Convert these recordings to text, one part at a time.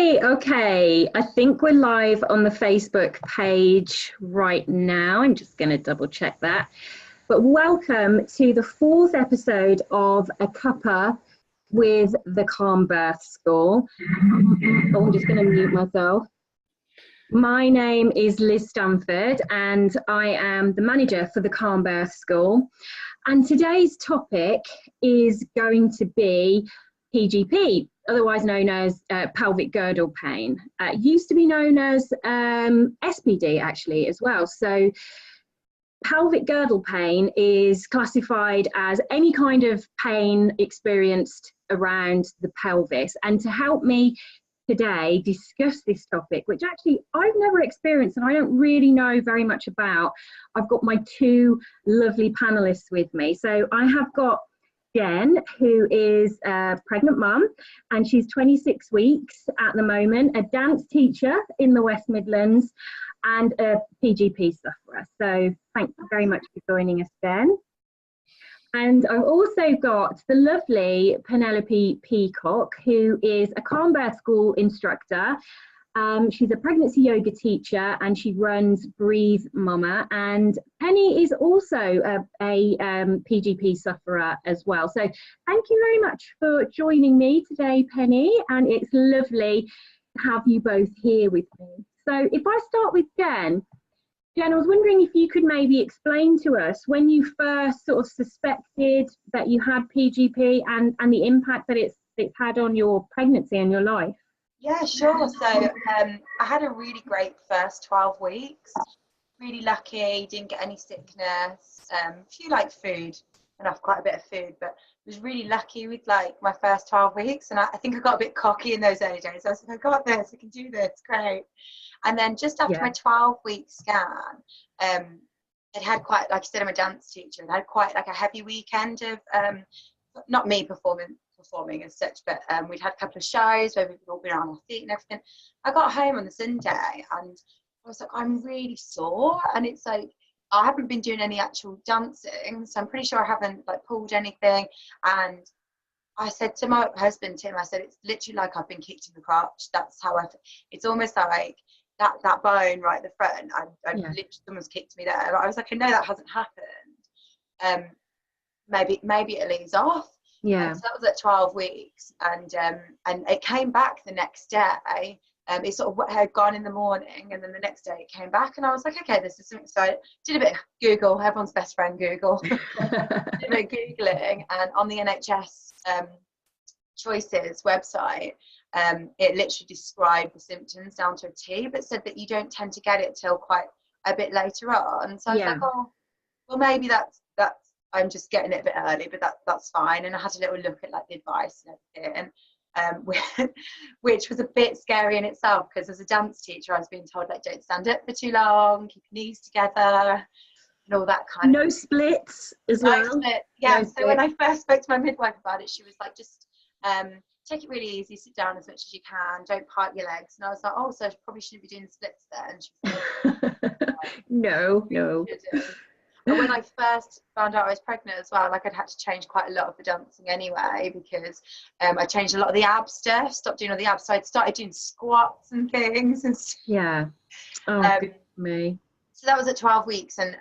Right, okay. I think we're live on the Facebook page right now. I'm just going to double check that. But welcome to the fourth episode of A Cuppa with the Calm Birth School. Oh, I'm just going to mute myself. My name is Liz Stamford and I am the manager for the Calm Birth School. And today's topic is going to be PGP, otherwise known as pelvic girdle pain. It used to be known as SPD actually as well. So pelvic girdle pain is classified as any kind of pain experienced around the pelvis. And to help me today discuss this topic, which actually I've never experienced and I don't really know very much about, I've got my two lovely panelists with me. So I have got Jen, who is a pregnant mum, and she's 26 weeks at the moment, a dance teacher in the West Midlands, and a PGP sufferer. So thank you very much for joining us, Jen. And I've also got the lovely Penelope Peacock, who is a Calm Birth School instructor. She's a pregnancy yoga teacher and she runs Breathe Mama. And Penny is also a PGP sufferer as well. So thank you very much for joining me today, Penny. And it's lovely to have you both here with me. So if I start with Jen, I was wondering if you could maybe explain to us when you first sort of suspected that you had PGP and the impact that it's had on your pregnancy and your life. Yeah, sure. So I had a really great first 12 weeks. Really lucky, didn't get any sickness. If you like food, and I've quite a bit of food, but was really lucky with like my first 12 weeks. And I think I got a bit cocky in those early days. I was like, I got this, I can do this, great. And then just after my 12-week scan, it had quite, like you said, I'm a dance teacher, and I had quite like a heavy weekend of, not me performing as such, but we'd had a couple of shows where we'd all been on our feet and everything. I got home on the Sunday and I was like, I'm really sore, and it's like I haven't been doing any actual dancing, so I'm pretty sure I haven't like pulled anything. And I said to my husband Tim, I said, it's literally like I've been kicked in the crotch. That's how it's almost like that bone right at the front. I literally, someone's kicked me there. And I was like, I know that hasn't happened. Maybe it'll ease off. Yeah. So that was at 12 weeks, and it came back the next day. It sort of had gone in the morning, and then the next day it came back, and I was like, okay, this is something. So I did a bit of Google, everyone's best friend Google, did a bit of Googling, and on the NHS Choices website, it literally described the symptoms down to a T, but said that you don't tend to get it till quite a bit later on. So I was like, oh, well, maybe that's I'm just getting it a bit early, but that's fine. And I had a little look at like the advice and everything, which was a bit scary in itself, because as a dance teacher I was being told like, don't stand up for too long, keep your knees together and all that kind of splits as well. Yeah, so when I first spoke to my midwife about it, she was like, just take it really easy, sit down as much as you can, don't part your legs. And I was like, oh, so I probably shouldn't be doing splits then. And she was like, no. And when I first found out I was pregnant as well, like I'd had to change quite a lot of the dancing anyway, because I changed a lot of the ab stuff, stopped doing all the abs. So I'd started doing squats and things. And me. So that was at 12 weeks. And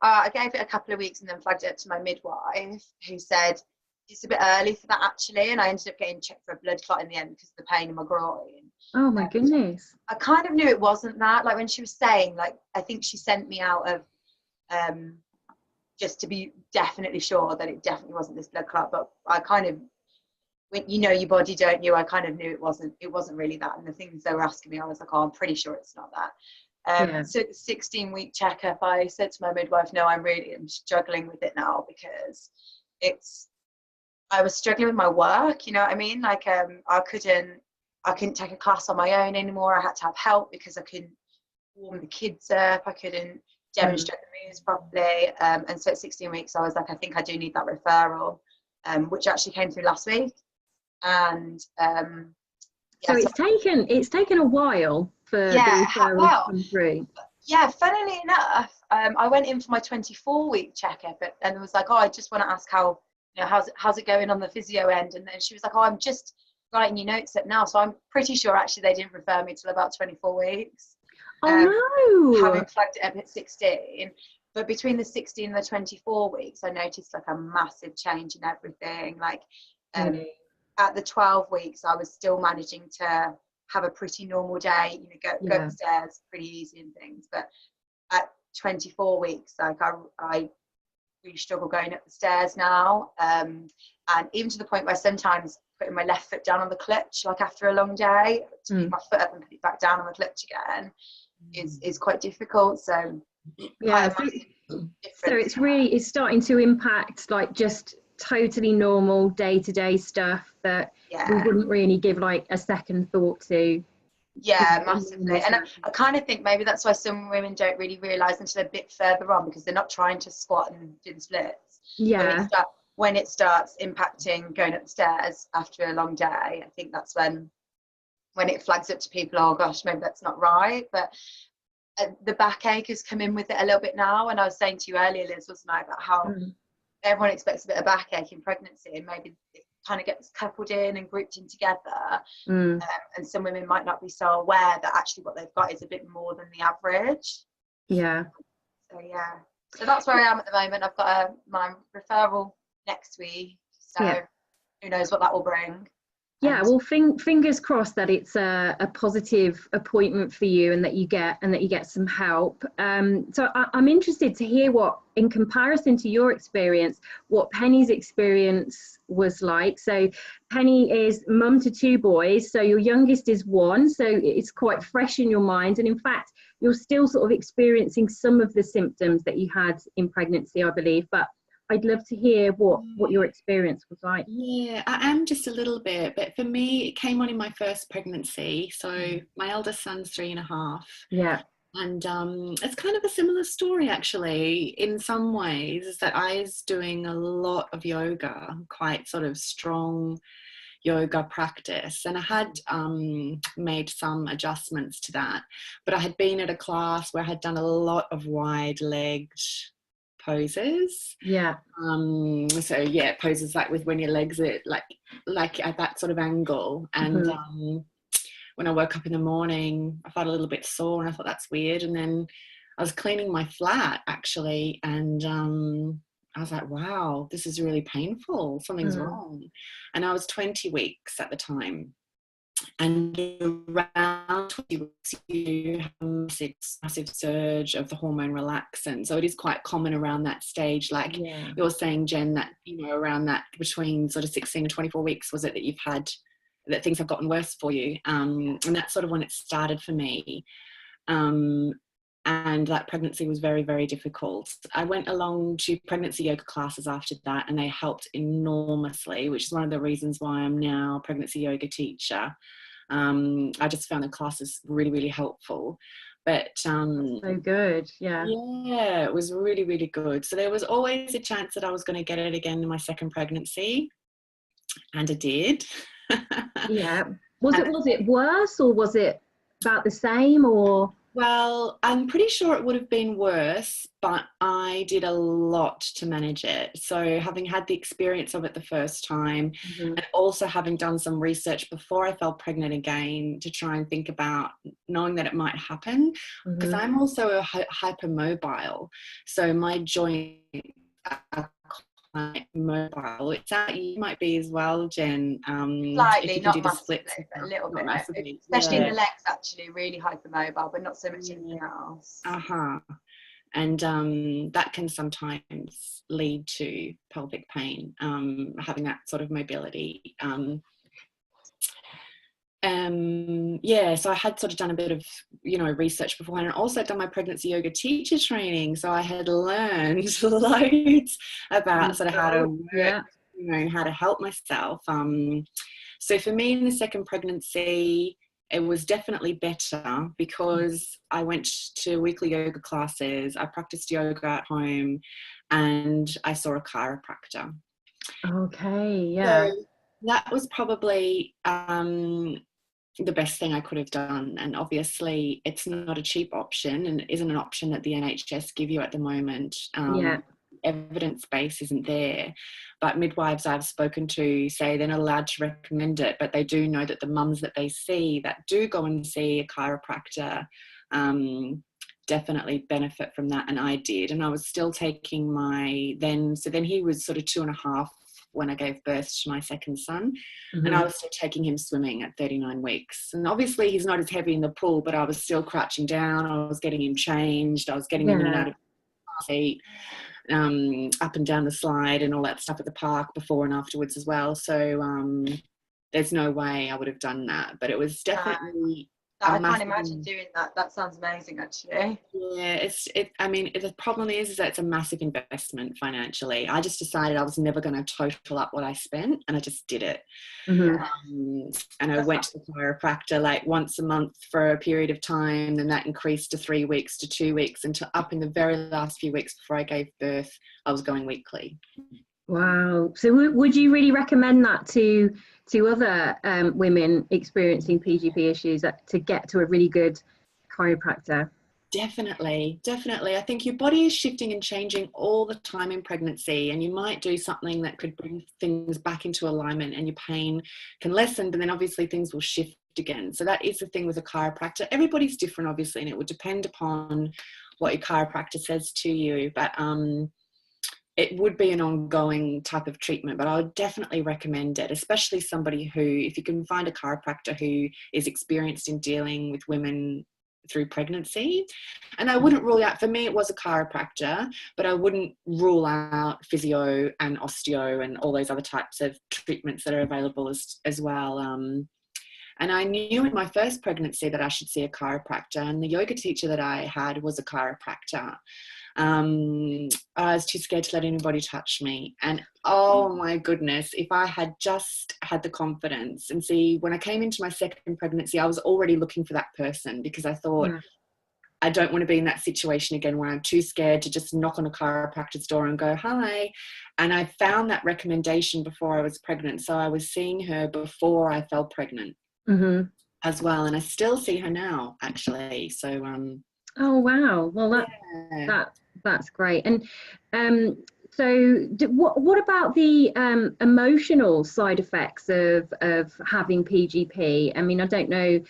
I gave it a couple of weeks and then flagged it up to my midwife, who said, it's a bit early for that actually. And I ended up getting checked for a blood clot in the end because of the pain in my groin. Oh my goodness. I kind of knew it wasn't that. Like when she was saying, like, I think she sent me out of, just to be definitely sure that it definitely wasn't this blood clot, but I kind of, when you know your body, don't you, I kind of knew it wasn't really that. And the things they were asking me, I was like, oh, I'm pretty sure it's not that. So the 16-week checkup, I said to my midwife, no, I'm struggling with it now, because I was struggling with my work, you know what I mean? Like I couldn't take a class on my own anymore. I had to have help because I couldn't warm the kids up, I couldn't demonstrate the moves properly, and so at 16 weeks I was like, I think I do need that referral, which actually came through last week. And so it's taken a while for the referral to come through. Yeah, funnily enough, I went in for my 24-week checkup, and it was like, oh, I just want to ask how's it going on the physio end. And then she was like, oh, I'm just writing your notes up now, so I'm pretty sure actually they didn't refer me till about 24 weeks. Oh no! Having flagged it up at 16, but between the 16 and the 24 weeks, I noticed like a massive change in everything. Like at the 12 weeks, I was still managing to have a pretty normal day, you know, go upstairs pretty easy and things. But at 24 weeks, like I really struggle going up the stairs now, and even to the point where sometimes putting my left foot down on the clutch, like after a long day, to pick my foot up and put it back down on the clutch again, is quite difficult. So yeah, so it's starting to impact like just totally normal day-to-day stuff that we wouldn't really give like a second thought to. Yeah, massively. And I kind of think maybe that's why some women don't really realise until they're a bit further on, because they're not trying to squat and do the splits. Yeah. When it starts impacting going up the stairs after a long day, I think that's when it flags up to people, oh gosh, maybe that's not right. But the backache has come in with it a little bit now. And I was saying to you earlier, Liz, wasn't I, about how everyone expects a bit of backache in pregnancy, and maybe it kind of gets coupled in and grouped in together. And some women might not be so aware that actually what they've got is a bit more than the average. Yeah. So that's where I am at the moment. I've got my referral next week, so who knows what that will bring. Yeah, well, fingers crossed that it's a positive appointment for you, and that you get some help. So I'm interested to hear what, in comparison to your experience, what Penny's experience was like. So Penny is mum to 2 boys, so your youngest is 1, so it's quite fresh in your mind, and in fact you're still sort of experiencing some of the symptoms that you had in pregnancy, I believe, but I'd love to hear what your experience was like. Yeah, I am just a little bit, but for me, it came on in my first pregnancy. So my eldest son's 3.5. Yeah. And it's kind of a similar story, actually, in some ways, is that I was doing a lot of yoga, quite sort of strong yoga practice. And I had made some adjustments to that, but I had been at a class where I had done a lot of wide-legged poses. Poses like with when your legs are like at that sort of angle. And when I woke up in the morning, I felt a little bit sore, and I thought that's weird. And then I was cleaning my flat actually, and I was like, wow, this is really painful, something's wrong. And I was 20 weeks at the time. And around 20 weeks, you have a massive surge of the hormone relaxin. So it is quite common around that stage. Like you're saying, Jen, that, you know, around that between sort of 16 and 24 weeks, was it that you've had, that things have gotten worse for you? And that's sort of when it started for me. And that pregnancy was very, very difficult. I went along to pregnancy yoga classes after that, and they helped enormously, which is one of the reasons why I'm now a pregnancy yoga teacher. I just found the classes really, really helpful. But so good. Yeah, it was really, really good. So there was always a chance that I was going to get it again in my second pregnancy, and I did. Was it worse, or was it about the same, or? Well, I'm pretty sure it would have been worse, but I did a lot to manage it. So having had the experience of it the first time, and also having done some research before I fell pregnant again to try and think about knowing that it might happen, because I'm also a hypermobile. So my joints are quite mobile. It's that you might be as well, Jen. Slightly, not massively, but a little bit. Especially in the legs, actually, really hypermobile, but not so much anything else. And that can sometimes lead to pelvic pain, having that sort of mobility. So I had sort of done a bit of, research beforehand, and also done my pregnancy yoga teacher training. So I had learned loads about sort of how to work, how to help myself. So for me in the second pregnancy, it was definitely better because I went to weekly yoga classes, I practiced yoga at home, and I saw a chiropractor. Okay, So that was probably the best thing I could have done. And obviously it's not a cheap option, and isn't an option that the NHS give you at the moment. evidence base isn't there. But midwives I've spoken to say they're not allowed to recommend it, but they do know that the mums that they see that do go and see a chiropractor definitely benefit from that. And I did, and I was still taking so then he was sort of 2.5 when I gave birth to my second son. Mm-hmm. And I was still taking him swimming at 39 weeks. And obviously he's not as heavy in the pool, but I was still crouching down. I was getting him changed. I was getting him in and out of the seat, up and down the slide and all that stuff at the park before and afterwards as well. So there's no way I would have done that. But it was definitely... I can't imagine doing that. That sounds amazing, actually. Yeah, the problem is that it's a massive investment financially. I just decided I was never going to total up what I spent, and I just did it. Mm-hmm. And I went to the chiropractor like once a month for a period of time, then that increased to 3 weeks to 2 weeks, until up in the very last few weeks before I gave birth, I was going weekly. Wow. So would you really recommend that to other women experiencing PGP issues, to get to a really good chiropractor? Definitely. I think your body is shifting and changing all the time in pregnancy, and you might do something that could bring things back into alignment and your pain can lessen, but then obviously things will shift again. So that is the thing with a chiropractor. Everybody's different, obviously, and it would depend upon what your chiropractor says to you. But it would be an ongoing type of treatment, but I would definitely recommend it, especially somebody who, if you can find a chiropractor who is experienced in dealing with women through pregnancy. And I wouldn't rule out, for me it was a chiropractor, but I wouldn't rule out physio and osteo and all those other types of treatments that are available as well. And I knew in my first pregnancy that I should see a chiropractor, and the yoga teacher that I had was a chiropractor. I was too scared to let anybody touch me, and oh my goodness, if I had just had the confidence. And see, when I came into my second pregnancy, I was already looking for that person, because I thought, I don't want to be in that situation again where I'm too scared to just knock on a chiropractor's door and go, hi. And I found that recommendation before I was pregnant, so I was seeing her before I fell pregnant as well, and I still see her now, actually. So oh wow, well that's great. And so what about the emotional side effects of having PGP? I mean, I don't know,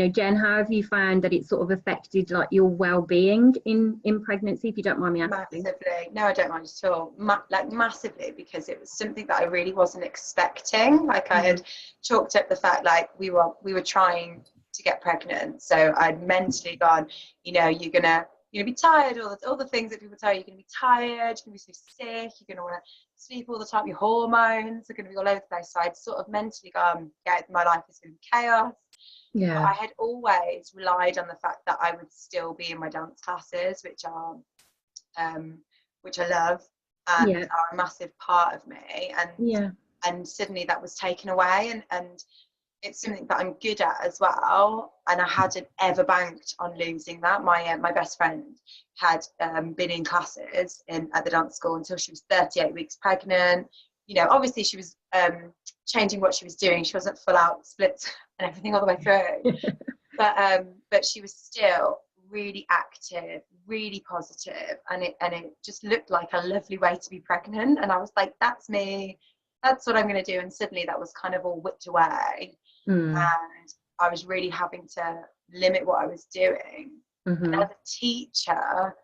Jen, how have you found that it sort of affected like your well-being in pregnancy, if you don't mind me asking? Massively. No, I don't mind at all. Massively, because it was something that I really wasn't expecting. Like I had chalked up the fact, like we were trying to get pregnant, so I'd mentally gone, you're gonna be tired, all the things that people tell you. You're gonna be tired, you're gonna be so sick, you're gonna want to sleep all the time, your hormones are gonna be all over the place. So I'd sort of mentally gone, my life is gonna be chaos. But I had always relied on the fact that I would still be in my dance classes, which I love and are a massive part of me, and suddenly that was taken away, and it's something that I'm good at as well, and I hadn't ever banked on losing that. My best friend had been in classes at the dance school until she was 38 weeks pregnant. Obviously she was changing what she was doing. She wasn't full out splits and everything all the way through, but she was still really active, really positive, and it just looked like a lovely way to be pregnant. And I was like, that's me, that's what I'm going to do. And suddenly that was kind of all whipped away. And I was really having to limit what I was doing. And as a teacher,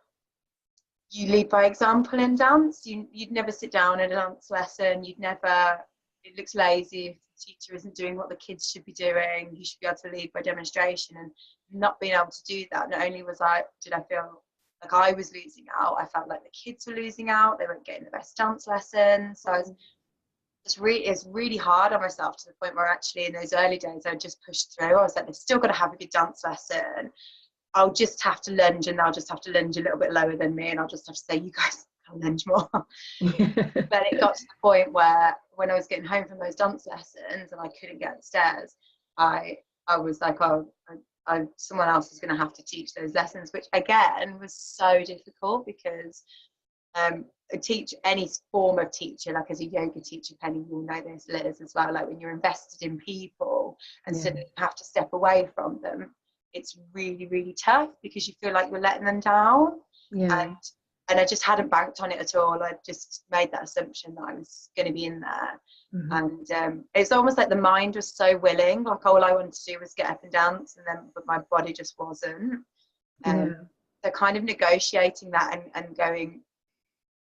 you lead by example in dance. You'd never sit down at a dance lesson. It looks lazy if the teacher isn't doing what the kids should be doing. You should be able to lead by demonstration, and not being able to do that, not only did I feel like I was losing out, I felt like the kids were losing out. They weren't getting the best dance lessons. So it's really hard on myself, to the point where actually in those early days I just pushed through. I was like, they've still got to have a good dance lesson. I'll just have to lunge, and they'll just have to lunge a little bit lower than me, and I'll just have to say, you guys can lunge more. But it got to the point where when I was getting home from those dance lessons and I couldn't get upstairs, I was like, someone else is going to have to teach those lessons, which again was so difficult, because any form of teacher, like as a yoga teacher, Penny, you'll know this, Liz as well, like when you're invested in people and suddenly you have to step away from them, it's really, really tough, because you feel like you're letting them down. and I just hadn't banked on it at all. I just made that assumption that I was going to be in there. And it's almost like the mind was so willing, like all I wanted to do was get up and dance, but my body just wasn't. So kind of negotiating that and going,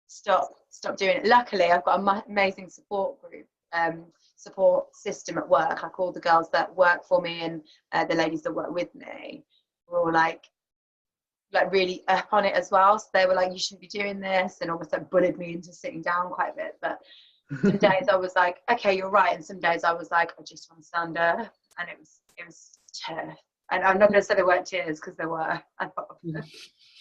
stop doing it. Luckily, I've got an amazing support group, support system at work. Like all the girls that work for me and the ladies that work with me were all like really up on it as well. So they were like, you shouldn't be doing this, and almost like bullied me into sitting down quite a bit. But some days I was like, okay, you're right, and some days I was like, I just want to stand up, and it was tough. And I'm not going to say there weren't tears, because there were.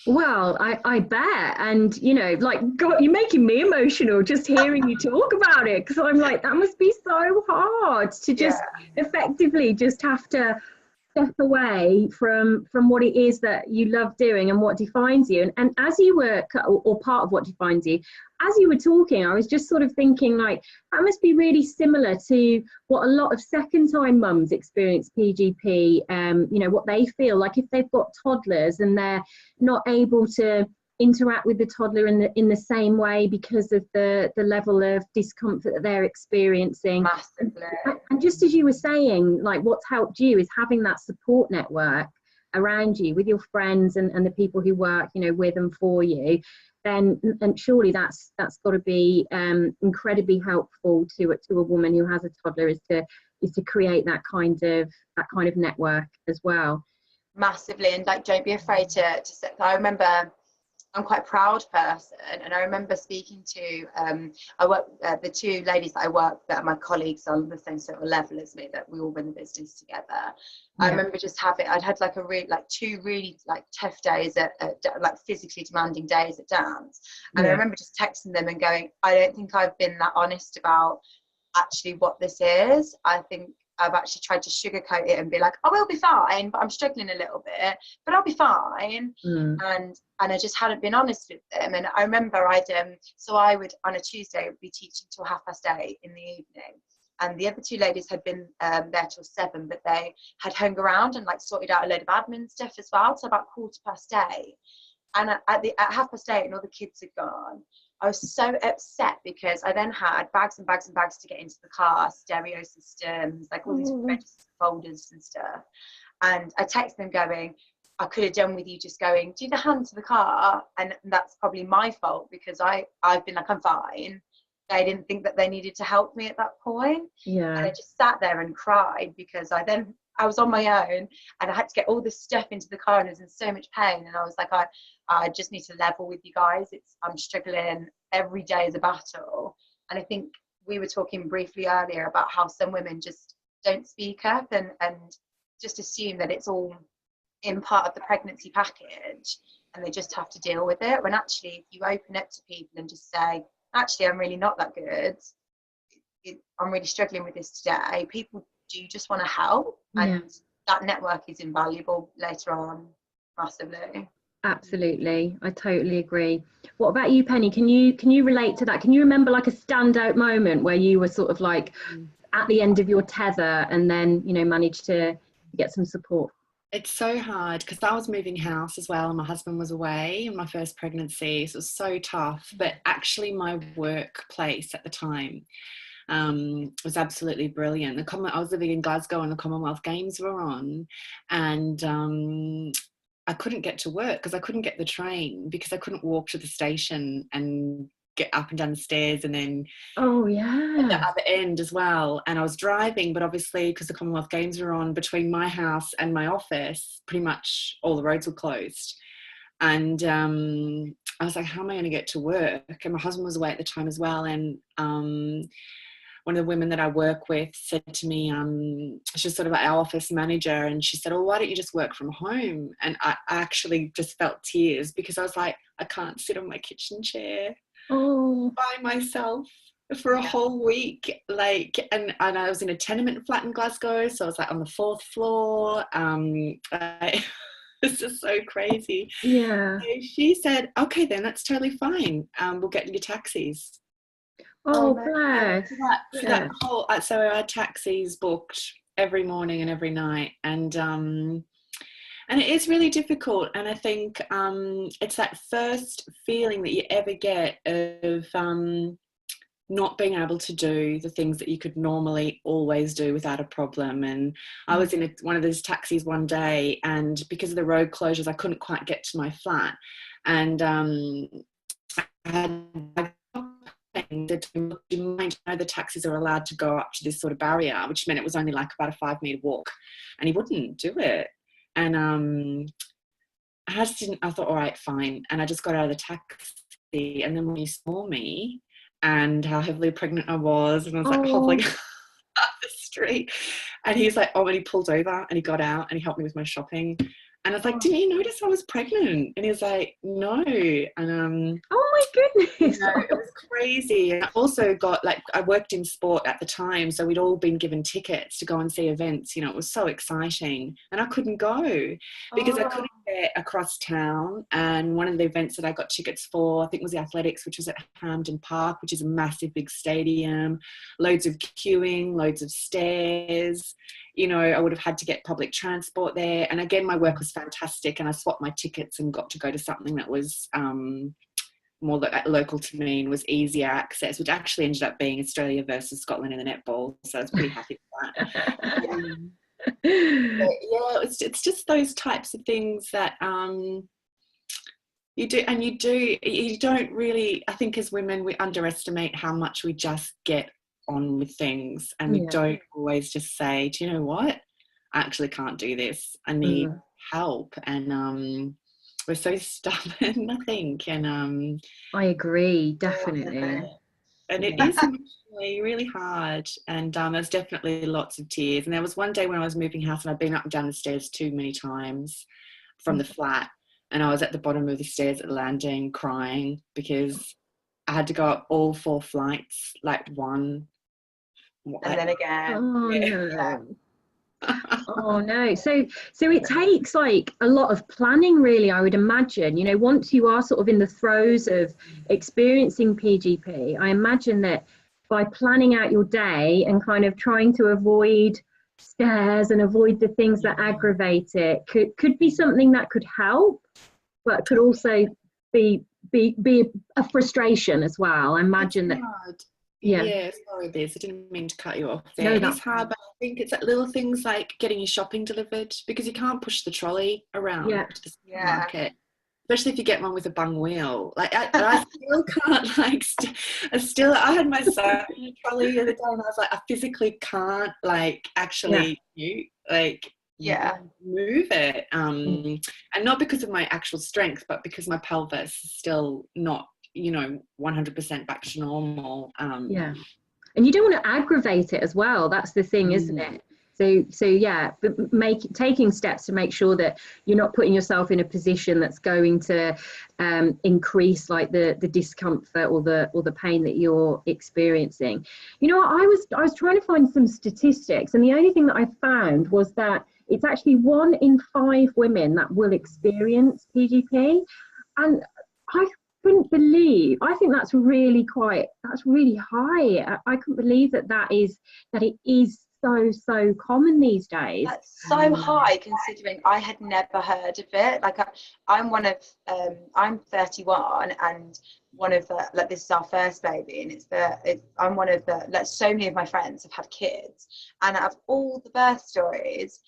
Well, I bet. And, you know, like, God, you're making me emotional just hearing you talk about it, because I'm like, that must be so hard to just effectively just have to step away from what it is that you love doing and what defines you. And as you were, or part of what defines you, as you were talking, I was just sort of thinking, like, that must be really similar to what a lot of second-time mums experience PGP, you know, what they feel like if they've got toddlers and they're not able to interact with the toddler in the same way because of the level of discomfort that they're experiencing. Massively. And just as you were saying, like, what's helped you is having that support network around you with your friends and the people who work, you know, with and for you. Then, and surely that's got to be incredibly helpful to a woman who has a toddler, is to create that kind of network as well. Massively. And like, don't be afraid to set. I remember, I'm quite a proud person, and I remember speaking to the two ladies that I work that are my colleagues on the same sort of level as me, that we all run the business together. I remember just I'd had like two really like tough days at like physically demanding days at dance, and I remember just texting them and going, I don't think I've been that honest about actually what this is. I think I've actually tried to sugarcoat it and be like, oh, we'll be fine, but I'm struggling a little bit, but I'll be fine. And I just hadn't been honest with them. And I remember I would on a Tuesday be teaching till 8:30 in the evening, and the other two ladies had been there till 7, but they had hung around and like sorted out a load of admin stuff as well, so about 8:15. And at 8:30, and all the kids had gone, I was so upset because I then had bags and bags and bags to get into the car, stereo systems, like all these register folders and stuff. And I texted them going, I could have done with you just going, do the hand to the car. And that's probably my fault, because I've been like, I'm fine. They didn't think that they needed to help me at that point. And I just sat there and cried, because I was on my own and I had to get all this stuff into the car and I was in so much pain. And I was like, I just need to level with you guys. I'm struggling. Every day is a battle. And I think we were talking briefly earlier about how some women just don't speak up and just assume that it's all in part of the pregnancy package and they just have to deal with it. When actually, if you open up to people and just say, actually, I'm really not that good, I'm really struggling with this today, people do just want to help, and that network is invaluable later on, massively. Absolutely, I totally agree. What about you, Penny? Can you relate to that? Can you remember like a standout moment where you were sort of like at the end of your tether and then, you know, managed to get some support? It's so hard because I was moving house as well, and my husband was away in my first pregnancy, so it was so tough. But actually my workplace at the time was absolutely brilliant. I was living in Glasgow and the Commonwealth Games were on, and I couldn't get to work because I couldn't get the train, because I couldn't walk to the station and get up and down the stairs and then at the other end as well. And I was driving, but obviously because the Commonwealth Games were on, between my house and my office pretty much all the roads were closed. And I was like, how am I going to get to work? And my husband was away at the time as well. And one of the women that I work with said to me, she's sort of our office manager, and she said, oh, why don't you just work from home? And I actually just felt tears, because I was like, I can't sit on my kitchen chair by myself for a whole week. Like, and I was in a tenement flat in Glasgow, so I was like on the 4th floor. It's just so crazy. Yeah. So she said, okay, then that's totally fine. We'll get you taxis. Oh, bless. So our taxis booked every morning and every night, and And it is really difficult. And I think it's that first feeling that you ever get of not being able to do the things that you could normally always do without a problem. And I was in one of those taxis one day, and because of the road closures, I couldn't quite get to my flat. And I had you might know the taxis are allowed to go up to this sort of barrier, which meant it was only like about a 5-metre walk, and he wouldn't do it. And I thought, all right, fine. And I just got out of the taxi, and then when he saw me and how heavily pregnant I was, and I was like hobbling up the street, and he's like, oh, and he pulled over and he got out and he helped me with my shopping. And I was like, didn't you notice I was pregnant? And he was like, no. And oh my goodness, it was crazy. And I also got, like, I worked in sport at the time, so we'd all been given tickets to go and see events. It was so exciting, and I couldn't go because I couldn't get across town. And one of the events that I got tickets for, I think, was the athletics, which was at Hampden Park, which is a massive big stadium, loads of queuing, loads of stairs. I would have had to get public transport there. And again, my work was fantastic, and I swapped my tickets and got to go to something that was more local to me and was easier access, which actually ended up being Australia versus Scotland in the netball. So I was pretty happy with that. It's just those types of things that you do, and you don't really, I think as women, we underestimate how much we just get on with things, and we don't always just say, do you know what, I actually can't do this, I need help. And we're so stubborn, I think. And I agree, definitely. And it is emotionally really hard. And there's definitely lots of tears. And there was one day when I was moving house, and I'd been up and down the stairs too many times from the flat, and I was at the bottom of the stairs at the landing crying because I had to go up all 4 flights, like one. And then again. Oh no. So it takes like a lot of planning, really, I would imagine. Once you are sort of in the throes of experiencing PGP, I imagine that by planning out your day and kind of trying to avoid stairs and avoid the things that aggravate it could be something that could help, but could also be a frustration as well. I imagine that. Yeah, sorry, Liz, I didn't mean to cut you off there. No, it is hard, but I think it's like little things like getting your shopping delivered, because you can't push the trolley around to the supermarket, especially if you get one with a bung wheel. Like I still can't, like, I had my son in a trolley the other day, and I was like, I physically can't, like, actually move it. And not because of my actual strength, but because my pelvis is still not 100% back to normal. And you don't want to aggravate it as well. That's the thing, isn't it? But taking steps to make sure that you're not putting yourself in a position that's going to increase, like, the discomfort or the pain that you're experiencing. I was trying to find some statistics, and the only thing that I found was that it's actually 1 in 5 women that will experience PGP, and I think that's really high. I couldn't believe that it is so common these days. That's so high, considering I had never heard of it. Like, I'm 31, and one of the, like, this is our first baby, and I'm one of the, like, so many of my friends have had kids, and out of all the birth stories,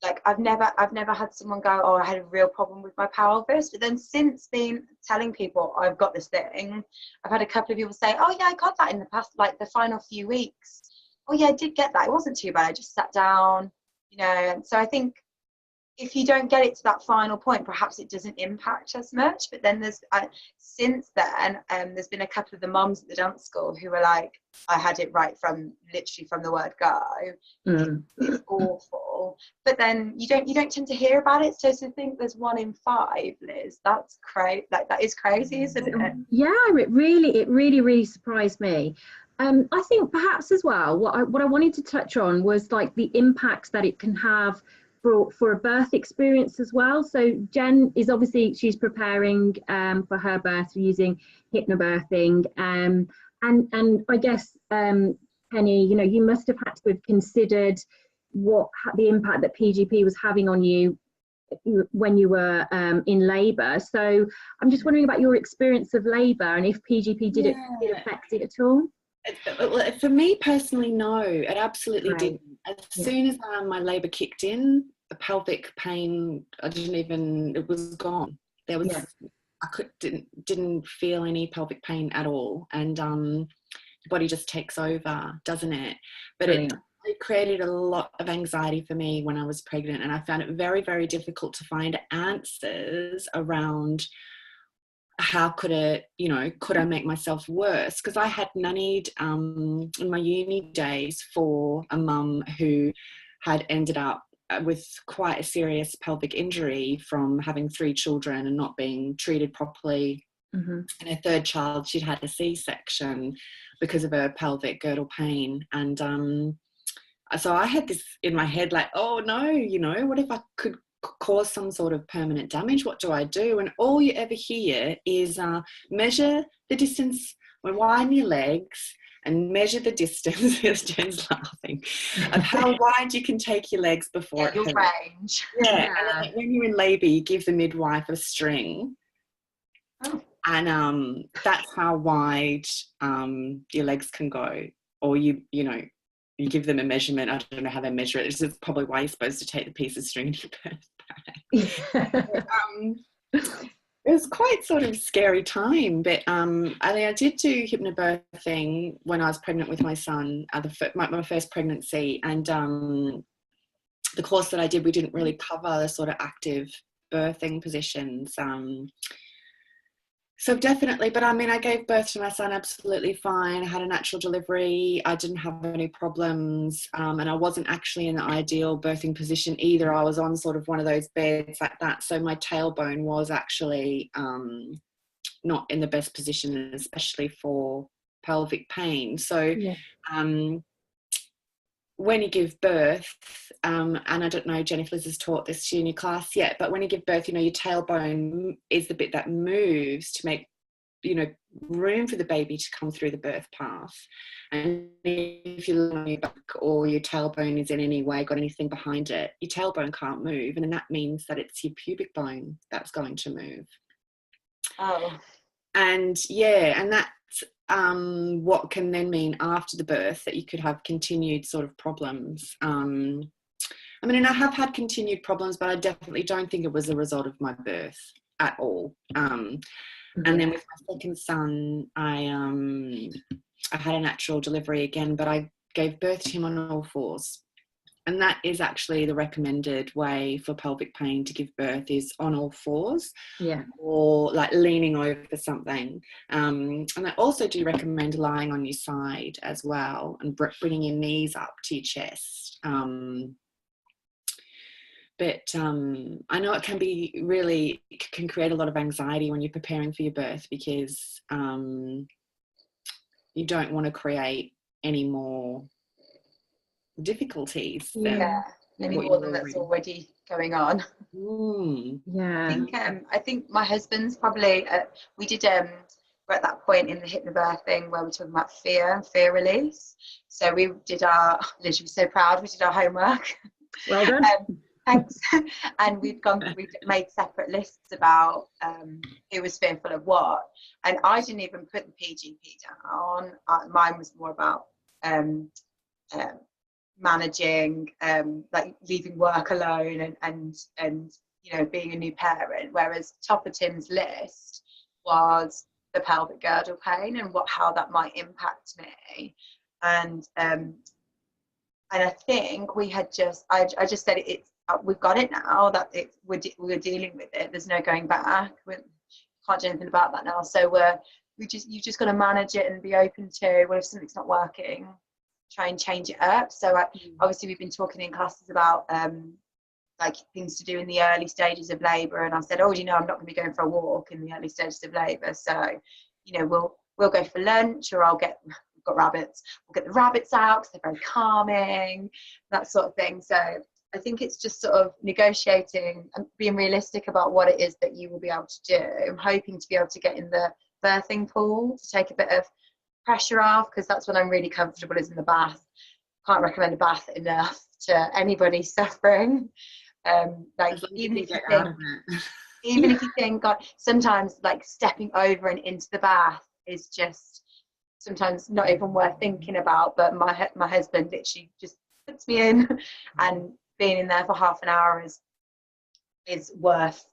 like, I've never had someone go, oh, I had a real problem with my pelvis. But then since been telling people I've got this thing, I've had a couple of people say, oh yeah, I got that in the past, like the final few weeks. Oh yeah, I did get that. It wasn't too bad. I just sat down, And so I think if you don't get it to that final point, perhaps it doesn't impact as much. But then since then, there's been a couple of the mums at the dance school who were like, I had it literally from the word go. It's awful. But then you don't tend to hear about it. So to think there's 1 in 5, Liz, that's crazy. Like, that is crazy, isn't it? Yeah, it really surprised me. I think perhaps as well, what I wanted to touch on was, like, the impacts that it can have for a birth experience as well. So Jen is obviously, she's preparing for her birth using hypnobirthing, and I guess Penny, you must have had to have considered what the impact that PGP was having on you when you were in labour. So I'm just wondering about your experience of labour and if PGP did affect it at all. Well, for me personally, no, it absolutely Right. didn't. As soon as my labour kicked in, the pelvic pain, it was gone. There was, didn't feel any pelvic pain at all, and the body just takes over, doesn't it? But it created a lot of anxiety for me when I was pregnant, and I found it very, very difficult to find answers around how could I make myself worse? Because I had nannied in my uni days for a mum who had ended up with quite a serious pelvic injury from having 3 children and not being treated properly. And her 3rd child, she'd had a C-section because of her pelvic girdle pain. And so I had this in my head, like, oh no, what if I could cause some sort of permanent damage? What do I do? And all you ever hear is measure the distance when widen your legs and measure the distance, as Jen's laughing, of how wide you can take your legs before your range. Yeah. And then when you're in labour, you give the midwife a string. And that's how wide your legs can go. Or you give them a measurement. I don't know how they measure it. It's probably why you're supposed to take the piece of string in your birth bag. It was quite sort of scary time, but I did do hypnobirthing when I was pregnant with my son, my first pregnancy, and the course that I did, we didn't really cover the sort of active birthing positions. So definitely, but I mean, I gave birth to my son absolutely fine. I had a natural delivery. I didn't have any problems. And I wasn't actually in the ideal birthing position either. I was on sort of one of those beds like that. So my tailbone was actually not in the best position, especially for pelvic pain. So when you give birth, and I don't know, Jennifer Liz has taught this to you in your class yet, but when you give birth, your tailbone is the bit that moves to make, room for the baby to come through the birth path. And if you lie on your back or your tailbone is in any way got anything behind it, your tailbone can't move, and then that means that it's your pubic bone that's going to move. And that's what can then mean after the birth that you could have continued sort of problems. I mean, I have had continued problems, but I definitely don't think it was a result of my birth at all. And then with my second son, I had a natural delivery again, but I gave birth to him on all 4s. And that is actually the recommended way for pelvic pain to give birth, is on all 4s, or like leaning over something. And I also do recommend lying on your side as well and bringing your knees up to your chest. But I know it can create a lot of anxiety when you're preparing for your birth, because you don't want to create any more difficulties any more than that's already going on. I think my husband's probably we're at that point in the hypnobirthing where we're talking about fear and fear release. So we did literally so proud, we did our homework. Well done. Thanks. And we'd made separate lists about who was fearful of what, and I didn't even put the PGP down. Mine was more about managing, like leaving work alone and being a new parent, whereas top of Tim's list was the pelvic girdle pain and how that might impact me. And I think we had I just said it's we've got it now, that we're dealing with it, there's no going back, we can't do anything about that now, so you just got to manage it and be open to, well, if something's not working, try and change it up. So obviously we've been talking in classes about like things to do in the early stages of labour, and I said, I'm not going to be going for a walk in the early stages of labour, so we'll go for lunch, or we've got rabbits, we'll get the rabbits out because they're very calming, that sort of thing. So I think it's just sort of negotiating and being realistic about what it is that you will be able to do. I'm hoping to be able to get in the birthing pool to take a bit of pressure off, because that's when I'm really comfortable, is in the bath. Can't recommend a bath enough to anybody suffering. Like As long as even you if you get out think, of it. even if you think, God, sometimes like stepping over and into the bath is just sometimes not even worth thinking about. But my husband literally just puts me in, and being in there for half an hour is worth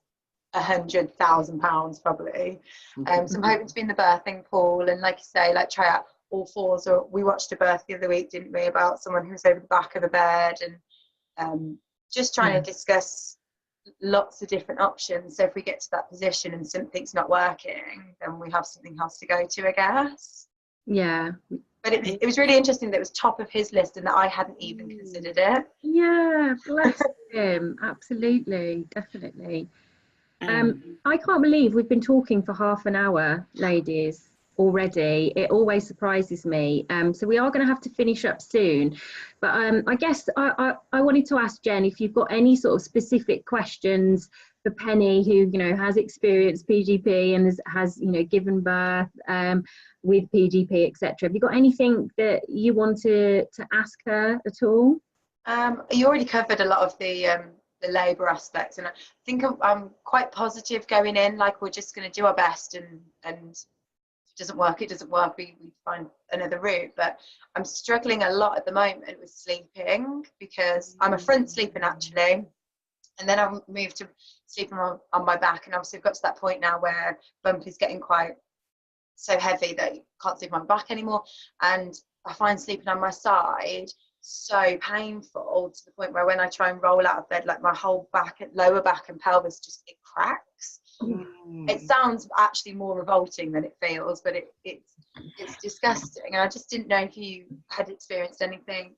£100,000 probably. So I'm hoping to be in the birthing pool, and like you say, like try out all fours. Or we watched a birth the other week, didn't we, about someone who was over the back of the bed, and just trying to discuss lots of different options. So if we get to that position and something's not working, then we have something else to go to, I guess. Yeah. But it was really interesting that it was top of his list and that I hadn't even considered it. Yeah, bless him. Absolutely, definitely. I can't believe we've been talking for half an hour, ladies, already. It always surprises me. So we are going to have to finish up soon. But I guess I wanted to ask Jen if you've got any sort of specific questions for Penny, who, you know, has experienced PGP and has you know, given birth with PGP, etc. Have you got anything that you want to ask her at all? You already covered a lot of the labour aspects, and I think I'm quite positive going in. Like, we're just going to do our best, and if it doesn't work, it doesn't work. We find another route. But I'm struggling a lot at the moment with sleeping, because I'm a front sleeper naturally, and then I've moved to sleeping on my back, and obviously I've got to that point now where bump is getting quite so heavy that you can't sleep on my back anymore, and I find sleeping on my side so painful, to the point where when I try and roll out of bed, like my whole back, lower back and pelvis, just it cracks. It sounds actually more revolting than it feels, but it's disgusting. And I just didn't know if you had experienced anything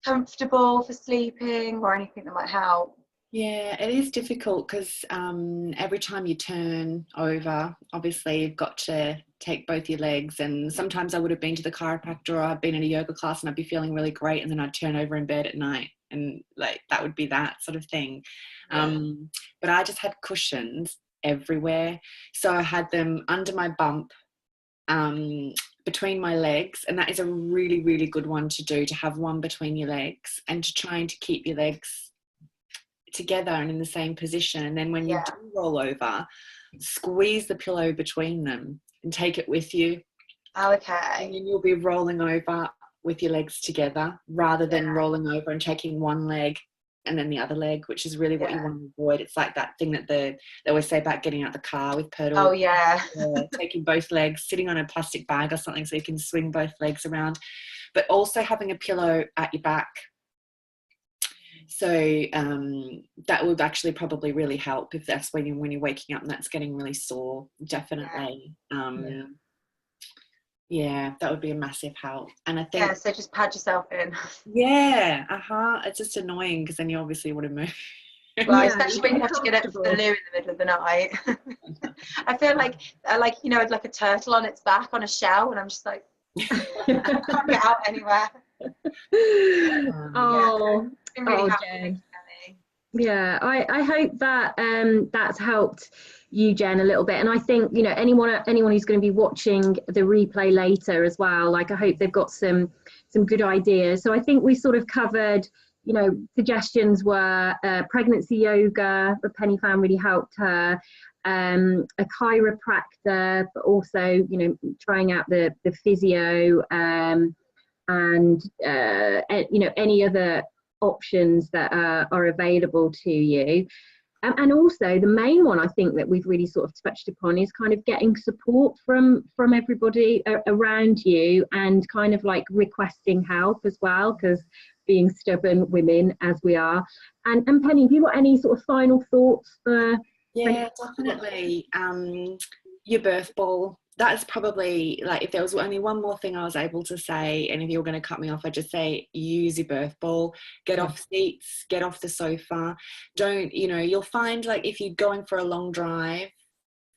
comfortable for sleeping or anything that might help. Yeah, it is difficult because every time you turn over, obviously you've got to take both your legs, and sometimes I would have been to the chiropractor, or I've been in a yoga class and I'd be feeling really great, and then I'd turn over in bed at night, and like that would be that sort of thing. But I just had cushions everywhere, so I had them under my bump, between my legs, and that is a really, really good one to do, to have one between your legs and to trying to keep your legs together and in the same position. And then when you do roll over, squeeze the pillow between them and take it with you. Oh, okay. And then you'll be rolling over with your legs together, rather than rolling over and taking one leg and then the other leg, which is really what you want to avoid. It's like that thing that they always say about getting out the car with pedal. Oh, yeah. Taking both legs, sitting on a plastic bag or something so you can swing both legs around, but also having a pillow at your back. So that would actually probably really help if that's when you're waking up and that's getting really sore. Definitely. Yeah, that would be a massive help. And I think so just pad yourself in. It's just annoying because then you obviously want to move. Well, especially when you have to get up for the loo in the middle of the night. I feel like you know, like a turtle on its back on a shell, and I'm just like, I can't get out anywhere. Jen. Yeah, I hope that that's helped you, Jen, a little bit. And I think, you know, anyone who's going to be watching the replay later as well, like, I hope they've got some good ideas. So I think we sort of covered, you know, suggestions were pregnancy yoga, the Penny found really helped her, a chiropractor, but also, you know, trying out the physio, and you know, any other options that are available to you. And also the main one I think that we've really sort of touched upon is kind of getting support from everybody around you, and kind of like requesting help as well, because being stubborn women as we are. And Penny, have you got any sort of final thoughts for? Yeah, definitely. Your birth ball. That is probably, like, if there was only one more thing I was able to say, and if you were going to cut me off, I'd just say use your birth ball. Get off seats, get off the sofa. Don't, you know, you'll find, like, if you're going for a long drive,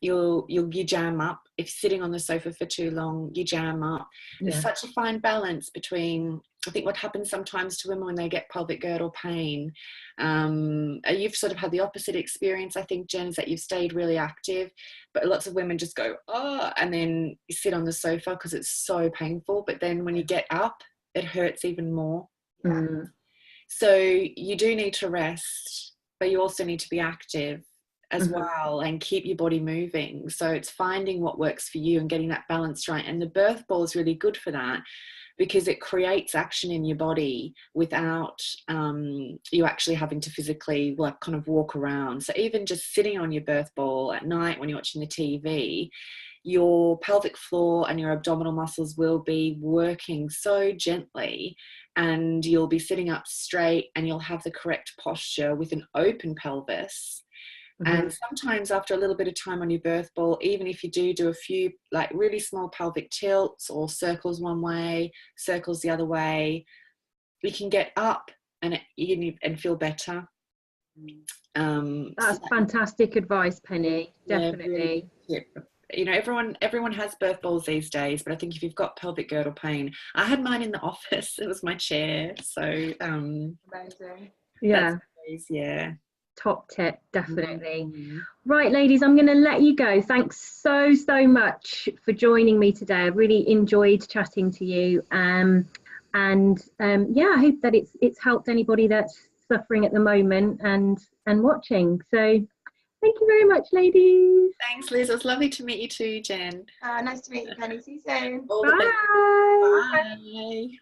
you jam up. If sitting on the sofa for too long, you jam up. There's such a fine balance between, I think, what happens sometimes to women when they get pelvic girdle pain. You've sort of had the opposite experience, I think, Jen, is that you've stayed really active, but lots of women just go, oh, and then you sit on the sofa because it's so painful. But then when you get up, it hurts even more. So you do need to rest. but you also need to be active as well and keep your body moving. So it's finding what works for you and getting that balance right. And the birth ball is really good for that, because it creates action in your body without you actually having to physically kind of walk around. So even just sitting on your birth ball at night when you're watching the TV, your pelvic floor and your abdominal muscles will be working so gently, and you'll be sitting up straight and you'll have the correct posture with an open pelvis. And sometimes after a little bit of time on your birth ball, even if you do a few like really small pelvic tilts or circles one way, circles the other way, we can get up and feel better. That's fantastic advice, Penny. Definitely. Yeah, you know, everyone has birth balls these days, but I think if you've got pelvic girdle pain, I had mine in the office. It was my chair. So amazing. Yeah. Yeah. Top tip, definitely. Right, ladies, I'm going to let you go. Thanks so much for joining me today. I really enjoyed chatting to you. Yeah, I hope that it's helped anybody that's suffering at the moment and watching. So thank you very much, ladies. Thanks, Liz. It was lovely to meet you too, Jen. Nice to meet you, Penny. See you soon. All the best. Bye. Bye.